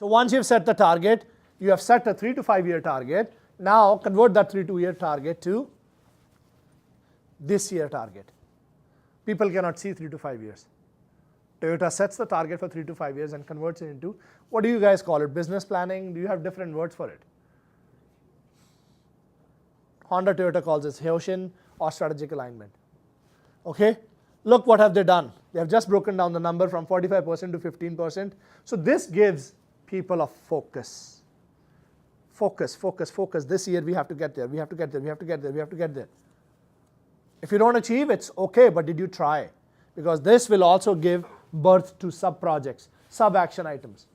So once you've set the target, you have set a 3 to 5 year target. Now convert that 3 to 2 year target to this year target. People cannot see 3 to 5 years. Toyota sets the target for 3 to 5 years and converts it into, what do you guys call it? Business planning? Do you have different words for it? Honda, Toyota calls it Hoshin or strategic alignment. Okay? Look what have they done. They have just broken down the number from 45% to 15%. So this gives people a focus. Focus, focus, focus. This year we have to get there, we have to get there, we have to get there, we have to get there. If you don't achieve, it's okay, but did you try? Because this will also give birth to sub-projects, sub-action items.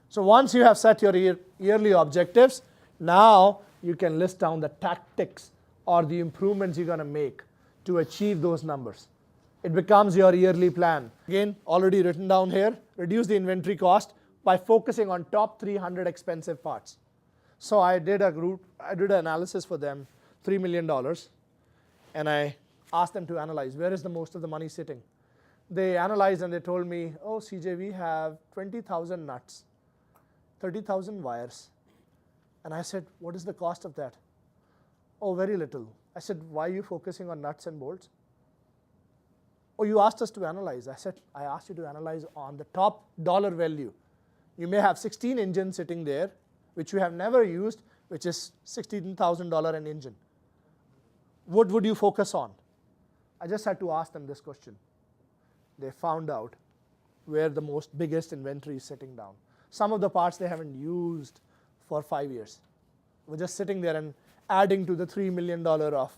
So once you have set your yearly objectives, now you can list down the tactics or the improvements you're going to make to achieve those numbers. It becomes your yearly plan. Again, already written down here, reduce the inventory cost by focusing on top 300 expensive parts. So I did an analysis for them, $3 million, and I asked them to analyze where is the most of the money sitting. They analyzed and they told me, oh CJ, we have 20,000 nuts, 30,000 wires. And I said, what is the cost of that? Oh, very little. I said, why are you focusing on nuts and bolts? Oh, you asked us to analyze. I said, I asked you to analyze on the top dollar value. You may have 16 engines sitting there, which you have never used, which is $16,000 an engine. What would you focus on? I just had to ask them this question. They found out where the biggest inventory is sitting down. Some of the parts they haven't used for 5 years. We're just sitting there and adding to the $3 million off.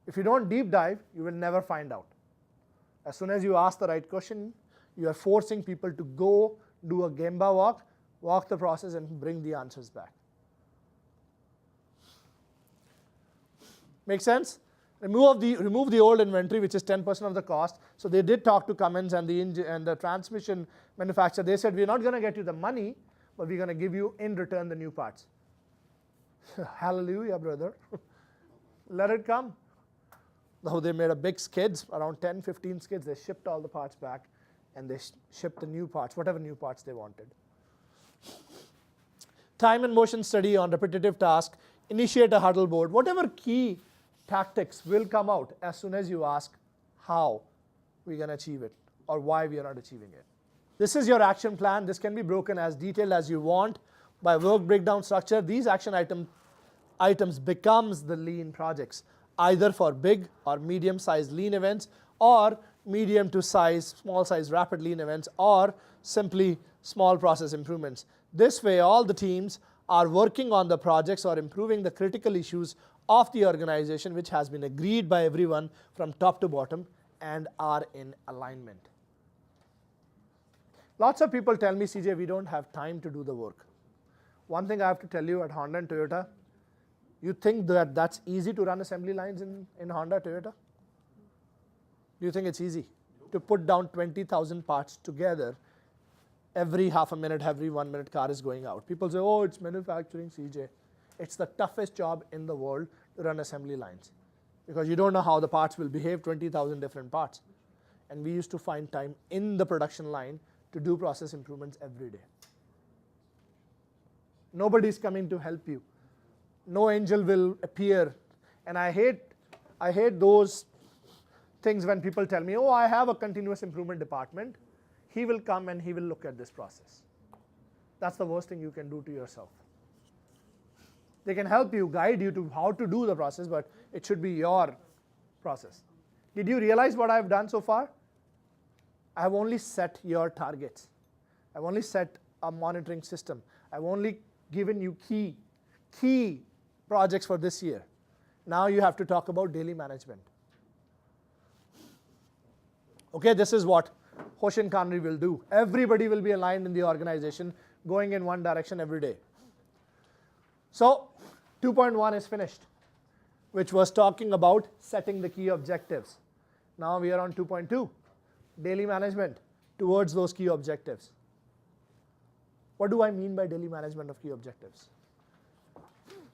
If you don't deep dive, you will never find out. As soon as you ask the right question, you are forcing people to go do a gemba walk the process and bring the answers back. Make sense? Remove the old inventory, which is 10% of the cost. So they did talk to Cummins and the transmission manufacturer. They said, we're not going to get you the money, but we're going to give you in return the new parts. Hallelujah, brother. Let it come. So they made a big skids, around 10, 15 skids. They shipped all the parts back, and they shipped the new parts, whatever new parts they wanted. Time and motion study on repetitive task. Initiate a huddle board. Whatever key tactics will come out as soon as you ask how we're going to achieve it or why we are not achieving it. This is your action plan. This can be broken as detailed as you want by work breakdown structure. These action items becomes the Lien projects, either for big or medium-sized Lien events, or medium to size, small size rapid Lien events, or simply small process improvements. This way, all the teams are working on the projects or improving the critical issues of the organization, which has been agreed by everyone from top to bottom and are in alignment. Lots of people tell me, CJ, we don't have time to do the work. One thing I have to tell you, at Honda and Toyota, you think that that's easy to run assembly lines in Honda, Toyota? Do you think it's easy to put down 20,000 parts together every half a minute, every 1 minute car is going out? People say, oh, it's manufacturing, CJ. It's the toughest job in the world to run assembly lines because you don't know how the parts will behave, 20,000 different parts. And we used to find time in the production line to do process improvements every day. Nobody's coming to help you. No angel will appear. And I hate those things when people tell me, oh, I have a continuous improvement department. He will come and he will look at this process. That's the worst thing you can do to yourself. They can help you, guide you to how to do the process, but it should be your process. Did you realize what I've done so far? I have only set your targets. I've only set a monitoring system. I've only given you key projects for this year. Now you have to talk about daily management. Okay, this is what Hoshin Kanri will do. Everybody will be aligned in the organization, going in one direction every day. So 2.1 is finished, which was talking about setting the key objectives. Now we are on 2.2, daily management towards those key objectives. What do I mean by daily management of key objectives?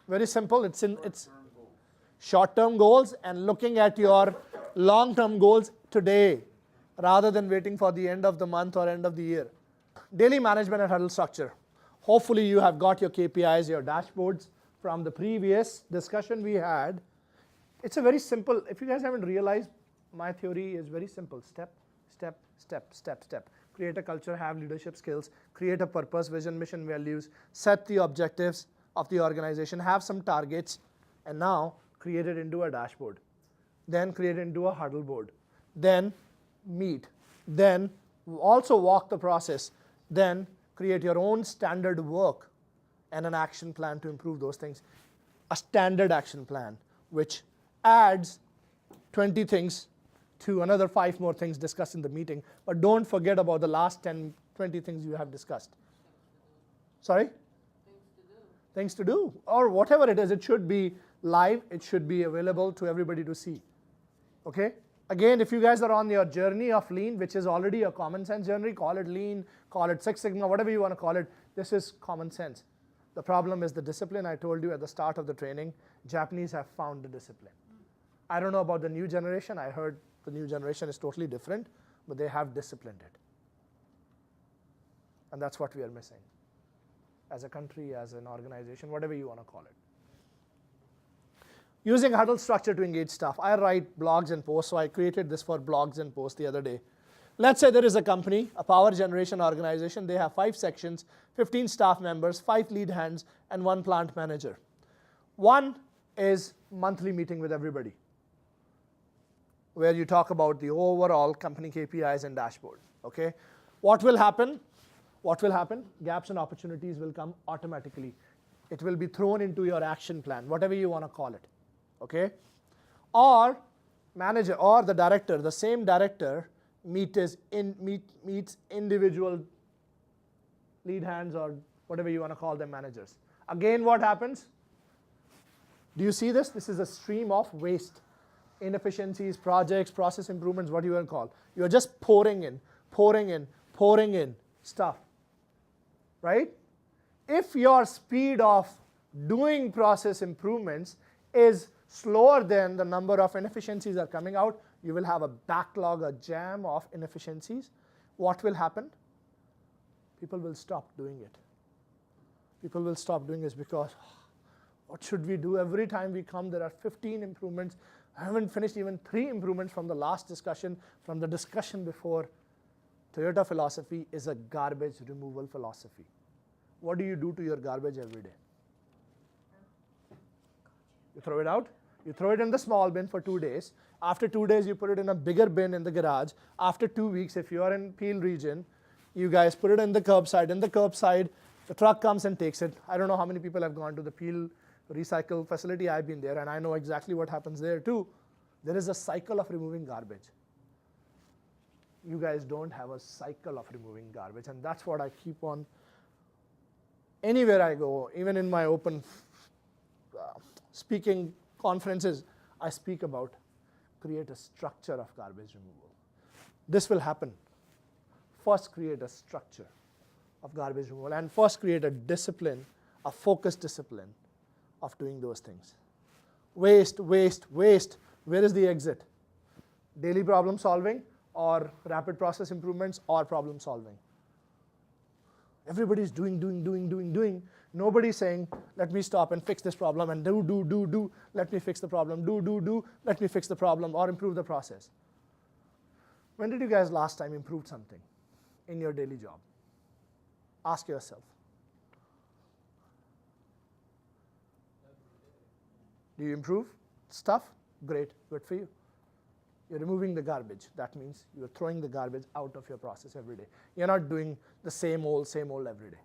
Very simple. It's short-term goals and looking at your long-term goals today. rather than waiting for the end of the month or end of the year. Daily management and huddle structure. Hopefully you have got your KPIs, your dashboards from the previous discussion we had. It's a very simple, if you guys haven't realized, my theory is very simple. Step, step, step, step, step. Create a culture, have leadership skills, create a purpose, vision, mission, values, set the objectives of the organization, have some targets, and now create it into a dashboard. Then create it into a huddle board. Then meet. Then also walk the process. Then create your own standard work and an action plan to improve those things. A standard action plan, which adds 20 things to another 5 more things discussed in the meeting. But don't forget about the last 10, 20 things you have discussed. Sorry? Things to do. Or whatever it is, it should be live. It should be available to everybody to see. Okay? Again, if you guys are on your journey of Lean, which is already a common sense journey, call it Lean, call it Six Sigma, whatever you want to call it, this is common sense. The problem is the discipline. I told you at the start of the training, Japanese have found the discipline. I don't know about the new generation. I heard the new generation is totally different, but they have disciplined it. And that's what we are missing as a country, as an organization, whatever you want to call it. Using huddle structure to engage staff. I write blogs and posts, so I created this for blogs and posts the other day. Let's say there is a company, a power generation organization. They have 5 sections, 15 staff members, 5 lead hands, and 1 plant manager. One is monthly meeting with everybody, where you talk about the overall company KPIs and dashboard. Okay? What will happen? What will happen? Gaps and opportunities will come automatically. It will be thrown into your action plan, whatever you want to call it. Okay? Or manager or the director, the same director meets individual lead hands or whatever you want to call them, managers. Again, what happens? Do you see this? This is a stream of waste. Inefficiencies, projects, process improvements, what you want to call. You are just pouring in stuff. Right? If your speed of doing process improvements is slower than the number of inefficiencies are coming out, you will have a backlog, a jam of inefficiencies. What will happen? People will stop doing it. People will stop doing this because what should we do? Every time we come, there are 15 improvements. I haven't finished even 3 improvements from the last discussion, from the discussion before. Toyota philosophy is a garbage removal philosophy. What do you do to your garbage every day? You throw it out. You throw it in the small bin for 2 days. After 2 days, you put it in a bigger bin in the garage. After 2 weeks, if you are in Peel region, you guys put it in the curbside. In the curbside, the truck comes and takes it. I don't know how many people have gone to the Peel recycle facility. I've been there, and I know exactly what happens there too. There is a cycle of removing garbage. You guys don't have a cycle of removing garbage, and that's what I keep on. Anywhere I go, even in my open speaking conferences, I speak about create a structure of garbage removal. This will happen. First, create a structure of garbage removal, and first create a discipline, a focused discipline of doing those things. Waste, waste, waste. Where is the exit? Daily problem solving or rapid process improvements or problem solving? Everybody's doing. Nobody's saying, let me stop and fix this problem and do. Let me fix the problem. Do. Let me fix the problem or improve the process. When did you guys last time improve something in your daily job? Ask yourself. Do you improve stuff? Great, good for you. You're removing the garbage. That means you're throwing the garbage out of your process every day. You're not doing the same old every day.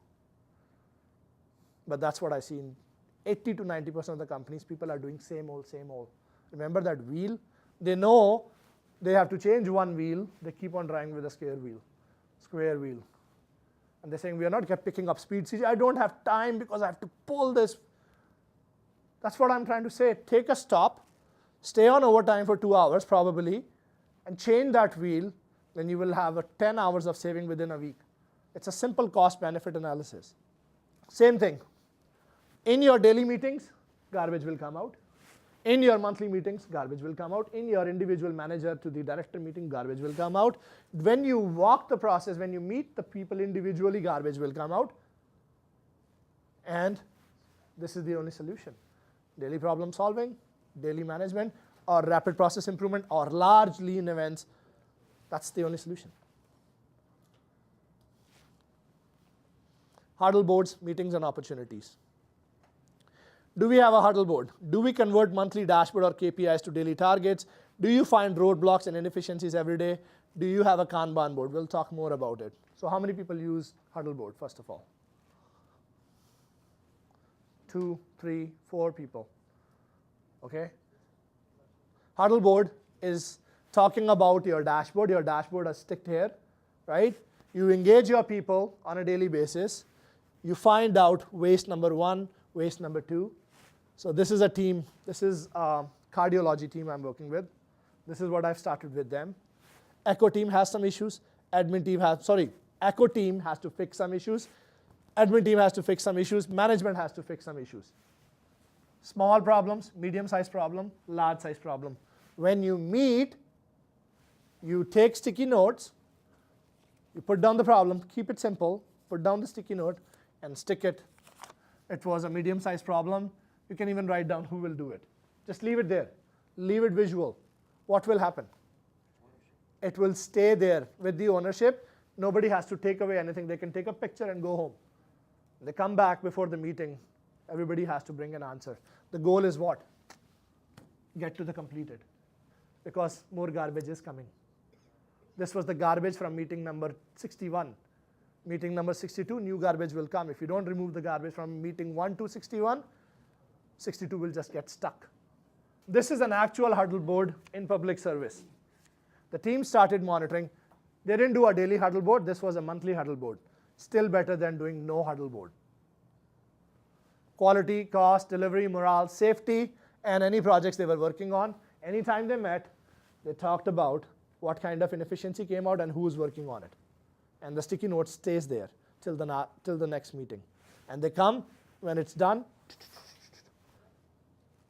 But that's what I see in 80 to 90% of the companies. People are doing same old. Remember that wheel? They know they have to change one wheel. They keep on driving with a square wheel. And they're saying, we are not picking up speed. See, I don't have time because I have to pull this. That's what I'm trying to say. Take a stop. Stay on overtime for 2 hours probably, and change that wheel, then you will have a 10 hours of saving within a week. It's a simple cost-benefit analysis. Same thing. In your daily meetings, garbage will come out. In your monthly meetings, garbage will come out. In your individual manager to the director meeting, garbage will come out. When you walk the process, when you meet the people individually, garbage will come out. And this is the only solution. Daily problem solving, daily management, or rapid process improvement, or large lean events. That's the only solution. Huddle boards, meetings, and opportunities. Do we have a huddle board? Do we convert monthly dashboard or KPIs to daily targets? Do you find roadblocks and inefficiencies every day? Do you have a Kanban board? We'll talk more about it. So how many people use huddle board, first of all? 2, 3, 4 people. Okay? Huddle board is talking about your dashboard. Your dashboard is sticked here, right? You engage your people on a daily basis. You find out waste number 1, waste number 2. So this is a team. This is a cardiology team I'm working with. This is what I've started with them. Echo team has some issues. Echo team has to fix some issues. Admin team has to fix some issues. Management has to fix some issues. Small problems, medium-sized problem, large-sized problem. When you meet, you take sticky notes. You put down the problem. Keep it simple. Put down the sticky note and stick it. It was a medium-sized problem. You can even write down who will do it. Just leave it there. Leave it visual. What will happen? It will stay there with the ownership. Nobody has to take away anything. They can take a picture and go home. They come back before the meeting. Everybody has to bring an answer. The goal is what? Get to the completed. Because more garbage is coming. This was the garbage from meeting number 61. Meeting number 62, new garbage will come. If you don't remove the garbage from meeting 1 to 61, 62 will just get stuck. This is an actual huddle board in public service. The team started monitoring. They didn't do a daily huddle board. This was a monthly huddle board. Still better than doing no huddle board. Quality, cost, delivery, morale, safety, and any projects they were working on. Anytime they met, they talked about what kind of inefficiency came out and who was working on it. And the sticky note stays there till the next meeting. And they come, when it's done,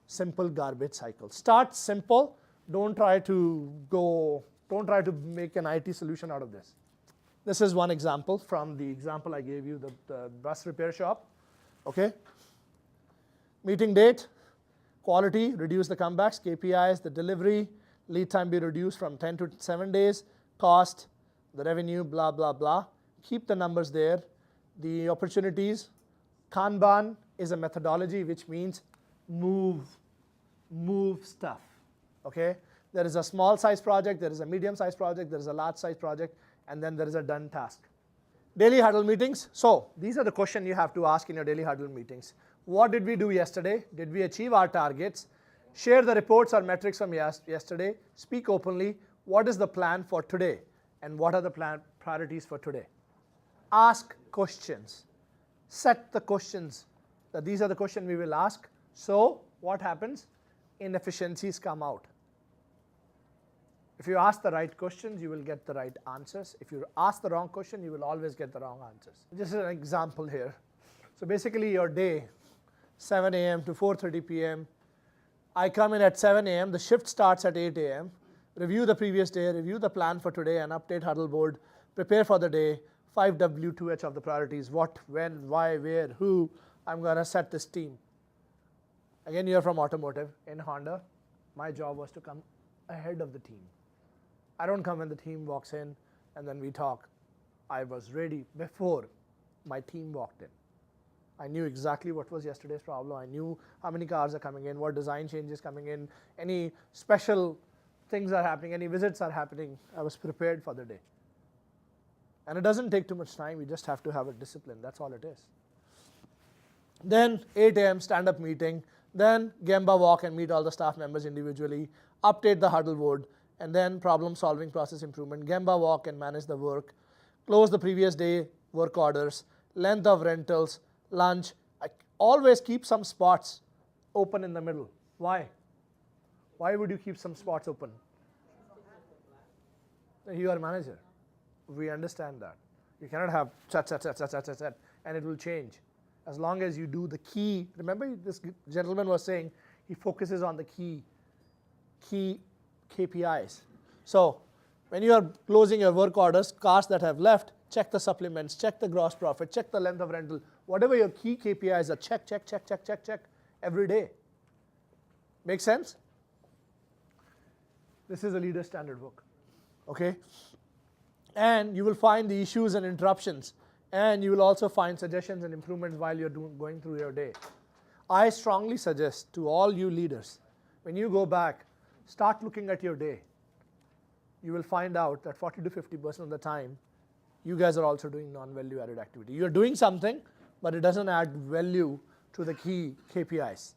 simple garbage cycle. Start simple. Don't try to make an IT solution out of this. This is one example from the example I gave you, the bus repair shop. Okay? Meeting date, quality, reduce the comebacks, KPIs, the delivery, lead time be reduced from 10 to 7 days, cost, the revenue, blah, blah, blah. Keep the numbers there. The opportunities, Kanban is a methodology which means move stuff. Okay? There is a small size project, there is a medium size project, there is a large size project, and then there is a done task. Daily huddle meetings. So these are the questions you have to ask in your daily huddle meetings. What did we do yesterday? Did we achieve our targets? Share the reports or metrics from yesterday. Speak openly. What is the plan for today? And what are the priorities for today? Ask questions. Set the questions. That these are the questions we will ask. So what happens? Inefficiencies come out. If you ask the right questions, you will get the right answers. If you ask the wrong question, you will always get the wrong answers. This is an example here. So basically your day, 7 a.m. to 4:30 p.m. I come in at 7 a.m. The shift starts at 8 a.m. Review the previous day, review the plan for today, and update huddle board. Prepare for the day. 5W2H of the priorities. What, when, why, where, who. I'm going to set this team. Again, you're from automotive. In Honda, my job was to come ahead of the team. I don't come when the team walks in and then we talk. I was ready before my team walked in. I knew exactly what was yesterday's problem. I knew how many cars are coming in, what design changes coming in, any special things are happening, any visits are happening. I was prepared for the day. And it doesn't take too much time. You just have to have a discipline. That's all it is. Then 8 a.m. stand-up meeting. Then gemba walk and meet all the staff members individually. Update the huddle board. And then problem-solving, process improvement. Gemba walk and manage the work. Close the previous day work orders. Length of rentals. Lunch. I always keep some spots open in the middle. Why? Why would you keep some spots open? You are a manager. We understand that. You cannot have chat, and it will change. As long as you do the key. Remember this gentleman was saying He focuses on the key KPIs. So when you are closing your work orders, cars that have left, check the supplements, check the gross profit, check the length of rental, whatever your key KPIs are, check every day. Make sense? This is a leader standard book. Okay? And you will find the issues and interruptions, and you will also find suggestions and improvements while you're going through your day. I strongly suggest to all you leaders, when you go back, start looking at your day. You will find out that 40 to 50% of the time, you guys are also doing non-value added activity. You're doing something, but it doesn't add value to the key KPIs.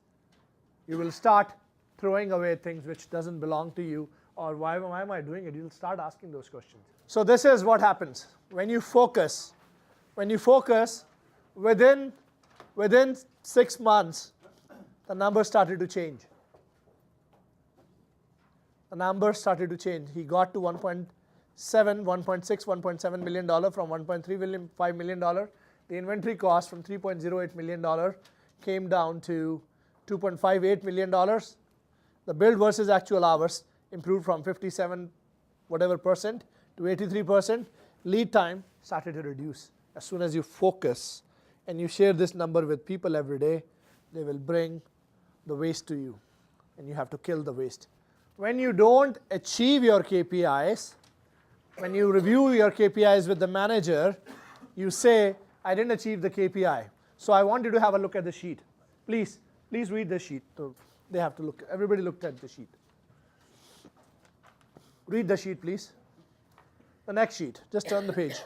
You will start throwing away things which doesn't belong to you, or why am I doing it? You'll start asking those questions. So this is what happens when you focus. When you focus, within 6 months, the numbers started to change. The numbers started to change. He got to 1.7, 1.6, $1.7 million from $1.35 million. The inventory cost from $3.08 million came down to $2.58 million. The build versus actual hours improved from 57 whatever percent to 83%. Lead time started to reduce. As soon as you focus and you share this number with people every day, they will bring the waste to you, and you have to kill the waste. When you don't achieve your KPIs, when you review your KPIs with the manager, you say, I didn't achieve the KPI, so I want you to have a look at the sheet. Please read the sheet. So they have to look. Everybody looked at the sheet. Read the sheet, please. The next sheet. Just turn the page.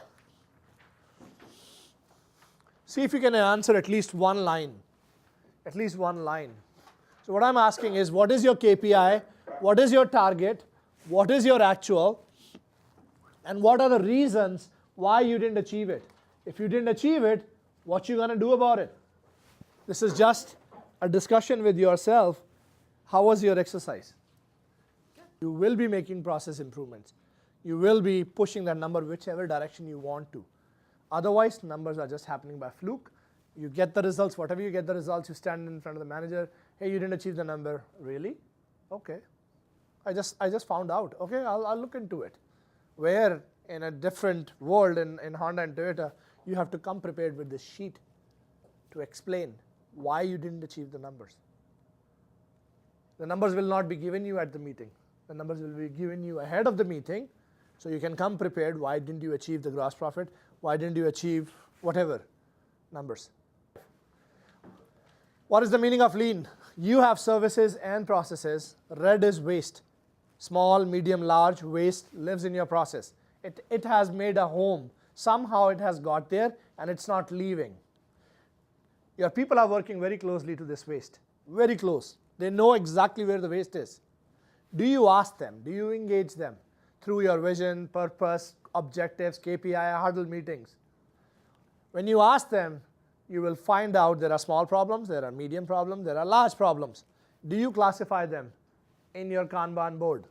See if you can answer at least one line. At least one line. So what I'm asking is, what is your KPI? What is your target? What is your actual? And what are the reasons why you didn't achieve it? If you didn't achieve it, what you going to do about it? This is just a discussion with yourself. How was your exercise? You will be making process improvements. You will be pushing that number whichever direction you want to. Otherwise, numbers are just happening by fluke. You get the results. Whatever you get the results, you stand in front of the manager. Hey, you didn't achieve the number. Really? Okay. I just found out. Okay, I'll look into it. Where in a different world, in Honda and Toyota, you have to come prepared with this sheet to explain why you didn't achieve the numbers. The numbers will not be given you at the meeting. The numbers will be given you ahead of the meeting, so you can come prepared. Why didn't you achieve the gross profit? Why didn't you achieve whatever numbers? What is the meaning of lean? You have services and processes. Red is waste. Small, medium, large waste lives in your process. It has made a home. Somehow it has got there and it's not leaving. Your people are working very closely to this waste. Very close. They know exactly where the waste is. Do you ask them? Do you engage them through your vision, purpose, objectives, KPI, huddle meetings? When you ask them, you will find out there are small problems, there are medium problems, there are large problems. Do you classify them in your Kanban board?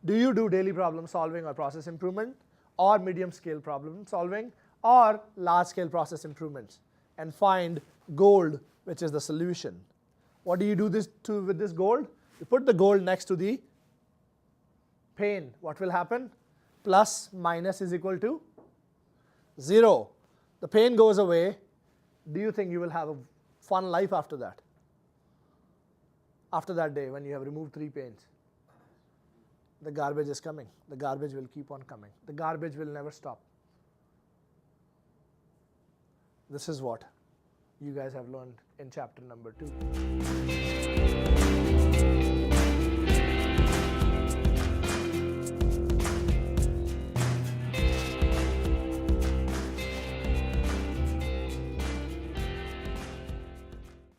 Do you do daily problem solving or process improvement, or medium scale problem solving, or large scale process improvements, and find gold, which is the solution? What do you do with this gold? You put the gold next to the pain. What will happen? Plus minus is equal to 0. The pain goes away. Do you think you will have a fun life after that? After that day when you have removed 3 pains? The garbage is coming. The garbage will keep on coming. The garbage will never stop. This is what you guys have learned in chapter number 2.